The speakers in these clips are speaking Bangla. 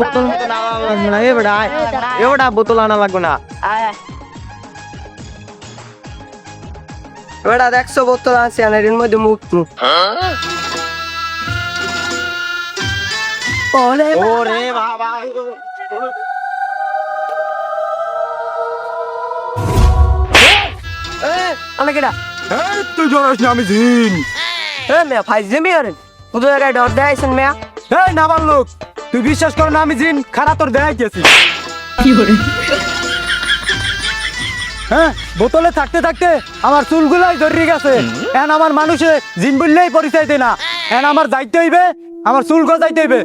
বোতল মতো না লাগবে না, বেটা এবারটা বোতল আনা লাগবে না। বেটা দেখছো বোতল আছে এর মধ্যে মুখ ওরে বাবা কেটা তুই জানিস না আমি জিন। মেয়া ফাইজে মেয়ার তোদের জায়গায় ডর দেয়াইছেন মেয়া। এই নাবার লোক, তুই বিশ্বাস কর না আমি জিন, খারা তোর দেখাইতেছি। হ্যাঁ, বোতলে থাকতে থাকতে আমার চুলগুলাই ধরিয়ে গেছে। এখন আমার মানুষে জিন বললেই পরিচয় দেয় না। এখন আমার যাইতে হইবে, আমার চুল গজাইতে হইবে।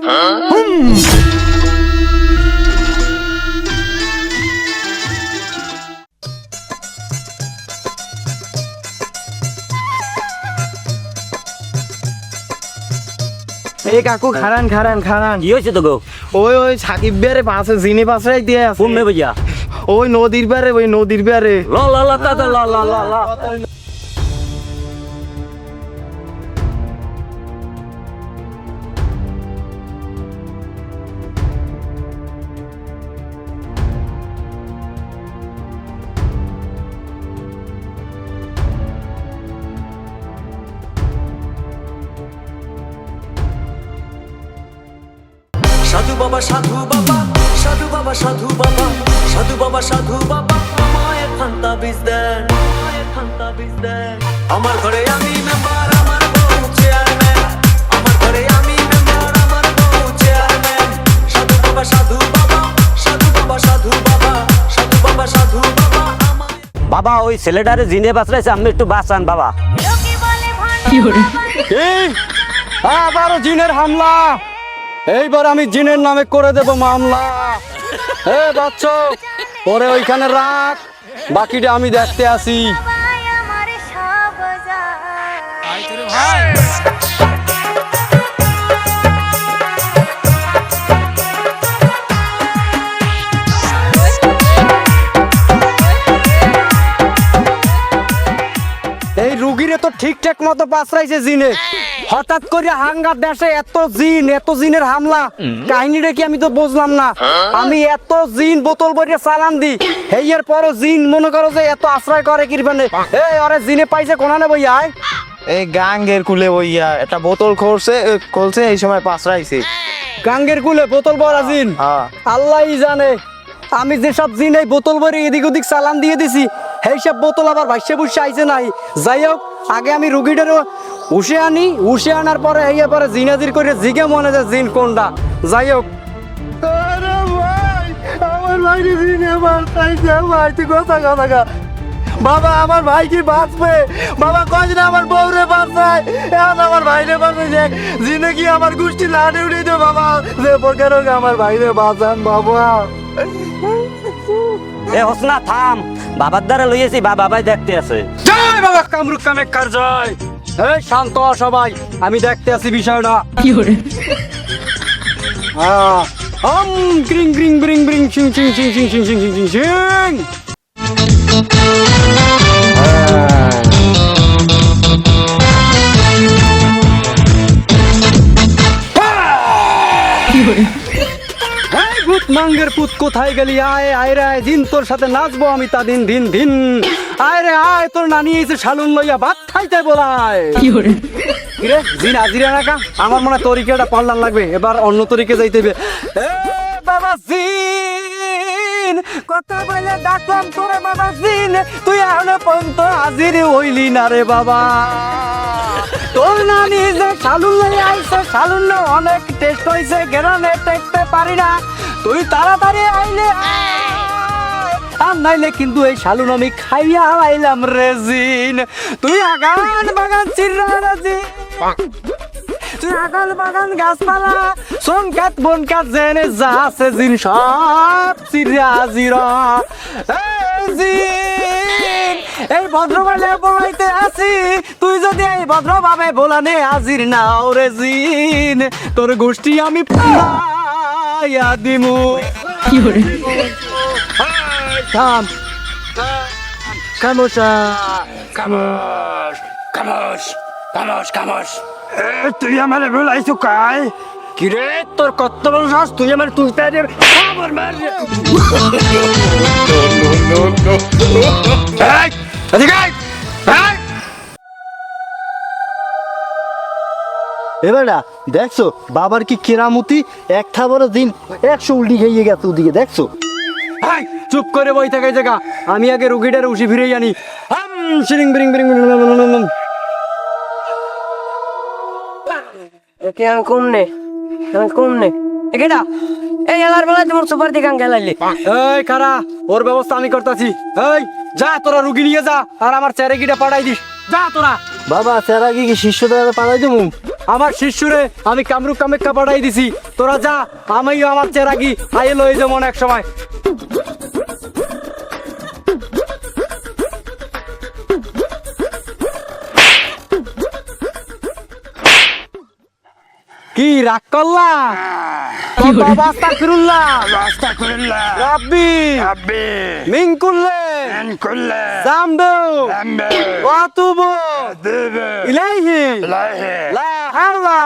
এই কাকু খারান খারান খারান কি হয়েছে তো গো? ওই সাকিব বেরে পাশে জিনি পাশে দিয়ে আছে। ঘুমে ভাইয়া ওই নদীর বেরে ল ল ল তা ল ল ল ল সাধু বাবা সাধু বাবা সাধু বাবা সাধু বাবা সাধু বাবা সাধু বাবা আমায় খান্তা বীজ দেন, আমায় খান্তা বীজ দেন। আমার ঘরে আমি মেম্বার, আমার বউ চেয়ারম্যান। আমার ঘরে আমি মেম্বার, আমার বউ চেয়ারম্যান। সাধু বাবা সাধু বাবা সাধু বাবা সাধু বাবা সাধু বাবা সাধু বাবা আমায়। বাবা ওই ছেলেটারে জিনে বাঁচড়াইছে, আপনি একটু বাঁচান বাবা। আবারও জিনের হামলা। এইবার আমি জিনের নামে করে দেব মামলা। হে বাচ্চা, পরে ওইখানে রাখ, বাকিটা আমি দেখতে আসি। এই রুগীরে তো ঠিকঠাক মতো পাছরাইছে জিনে, হঠাৎ করে হাঙ্গার দেশে এত জিনের হামলা, কাহিনীটা কি আমি তো বুঝলাম না। আমি এত জিন বোতল ভরে চালান দি, এর পরও জিন মনে করো যে এত আশ্রয় করে কিরবানে। এই ওরে জিনে পাইছে কোনানে বইয়া এই গাঙ্গের কুলে বইয়া একটা বোতল খুলছে এই সময় পাছরাইছে। গাঙ্গের কুলে বোতল ভরা জিন, আল্লাহই জানে। আমি যে সব জিন এই বোতল ভরে এদিক ওদিক চালান দিয়ে দিছি, সেই সব বোতল আবার ভাইসে বুসে আইছে নাই। যাই হোক, আগে আমি রুগীটার উষে আনার পরে এই পরে জিনাজির করে জিগে মনে যায় জিন কোনটা। যাই হোক, আমার ভাই জিনে মারতাইছে, ভাই তুই কথা কথা বাবা, আমার ভাই কি বাঁচবে? বাবা কয়দিন আমার বউরে বাঁচায়, এখন আমার ভাইরে বাঁচাইছে। জিনে কি আমার গোষ্ঠী লাড়ে উঠে দেবে বাবা? যে প্রকার হোক আমার ভাইরে বাঁচান বাবা। এ হোসনা থাম, বাবার দ্বারা লইয়েছি, বাবা ভাই দেখতে আছে। জয় বাবা কামরুক কামেক্কার জয়। এই শান্ত হ সবাই, আমি দেখতে আছি বিষয়টা। কি করে গ্রিং গ্রিং গ্রিং গ্রিং চিং চিং চিং চিং চিং চিং চিং চিং চিং। মাঙ্গের পুত কোথায় গেলি? আয় আয় রে, দিন তোর সাথে নাচবো আমি তা দিন দিন দিন। আয় রে আয়, তোর নানি এসে শালুন লইয়া ভাত খাইতে বলায়। কিরে জিন আজিরা নাকা, আমার মনে হয় তরিকাটা পাল্টান লাগবে, এবার অন্য তরিকে যাইতে হবে। বাবা জিন, কথা বলে ডাকলাম তোরে বাবা জিন, তুই এখনো পর্যন্ত হাজির হইলি না রে বাবা। তোর নানি যে শালুন লইয়া আইছে, শালুন অনেক টেস্ট হয়েছে, গেরানে টেকতে পারি না। তুই তাড়াতাড়ি আইলে আর নাইলে কিন্তু এই শালুন আমি খাইয়া আইলাম রে জিন। তুই আগান বাগান চিররা রে, তুই আগান বাগান গাছপালা সোনকাত বনকাত জেনে যা আছে জিন সব চিরা জিরা। জিন, এই ভদ্রভাবে বলাইতে আসি, তুই যদি এই ভদ্রভাবে বলানে হাজির না ওরে জিন, তোর গোষ্ঠী আমি পাইয়া দিমু। কি করে থাম, খামোশা, খামোশ খামোশ খামোশ খামোশ। তুই আমার বলাইছো কাই? কিরে তোর কত বড় সাহস, তুই আমার তুই তাদের খবর মার রে। এই, এদিকে আয়, এই। এবার দেখছো বাবার কি কেরামতি, এক থাবর দিন 100 উল্টি খেয়ে গেছে ওদিকে দেখছো। এই, চুপ করে বই থাকাই জায়গা, আমি আগে রুগীটার উঠি ফিরে আনি। শিরিং বিরিং বিরিং আমি কমনে একেটা এই এলার বেলায় তোমার সুপার দিকে গেলাইলি এই খারা, ওর ব্যবস্থা আমি করতেছি। এই যা, তোরা রুগী নিয়ে যা, আর আমার চ্যারেকিটা পাঠাই দিস। যা তোরা। বাবা সেরা কি শিষ্য দ্বারা পাঠাই দেবো? আমার শিষ্যরে আমি কামরূপ কামাখ্যা পাঠাই দিছি, তোরা যা, আমিও আমার চেরাগি আইয়ে লই যেমন এক সময়। কি রাগ করলা? বাবা আস্তাগফিরুল্লাহ, রাব্বি মিন কুল্লি যামবু ওয়া তুবু ইলাইহি লা হাওলা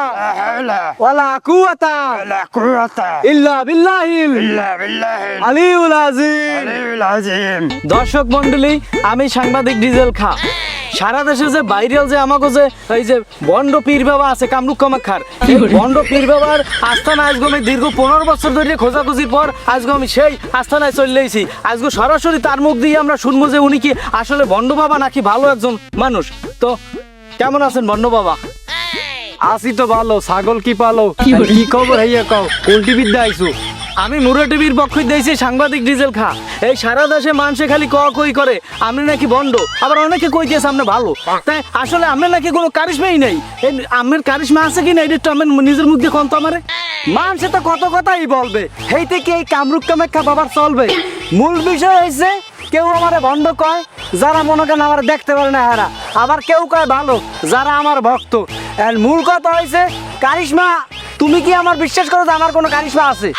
ওয়ালা কুওয়াতা ইল্লা বিল্লাহিল আলিউল আযীম। দর্শক মণ্ডলী, আমি সাংবাদিক ডিজেল খা। সারা দেশে যে ভাইরাল যে আমাকে যে এই যে বন্ড পীর বাবা আছে কামরূপ কামাখ্যার, এই বন্ড পীর বাবার আস্থানা আজকে আমি দীর্ঘ 15 বছর ধরে খোঁজাখুঁজির পর আজকে আমি সেই আস্থানায় চলে এসেছি। আজকে সরাসরি তার মুখ দিয়ে আমরা শুনবো যে উনি কি আসলে বন্ড বাবা নাকি ভালো একজন মানুষ। তো কেমন আছেন বন্ড বাবা? আসি তো ভালো, ছাগল কি পালো, কি খবর হইয়া কও, কোন টিভিতে আইছো? আমি মুরা টিভির পক্ষ দিয়েছি সাংবাদিক ডিজেল খা। এই সারা দেশে মানুষে খালি কই করে আপনি নাকি বন্ড, আবার অনেকে কইতেছে আপনি ভালো। তাই আসলে আপনার নাকি কোনো কারিশমাই নেই। এই আমার কারিশমা আছে কি না এটা একটু আমার নিজের মুখ দিয়ে কন্ত আমারে। মানুষে তো কত কথাই বলবে, এই থেকে এই কামরূপ কামাখ্যা বাবার চলবে। মূল বিষয় হয়েছে কেউ আমারে বন্ধ কয় যারা মনে করেন আমার দেখতে পারে না হারা, আবার কেউ কয় ভালো যারা আমার ভক্ত। আর মূল কথা হয়েছে কারিশমা। তুমি কি আমার বিশ্বাস করো যে আমার কোনো কারিশমা আছে?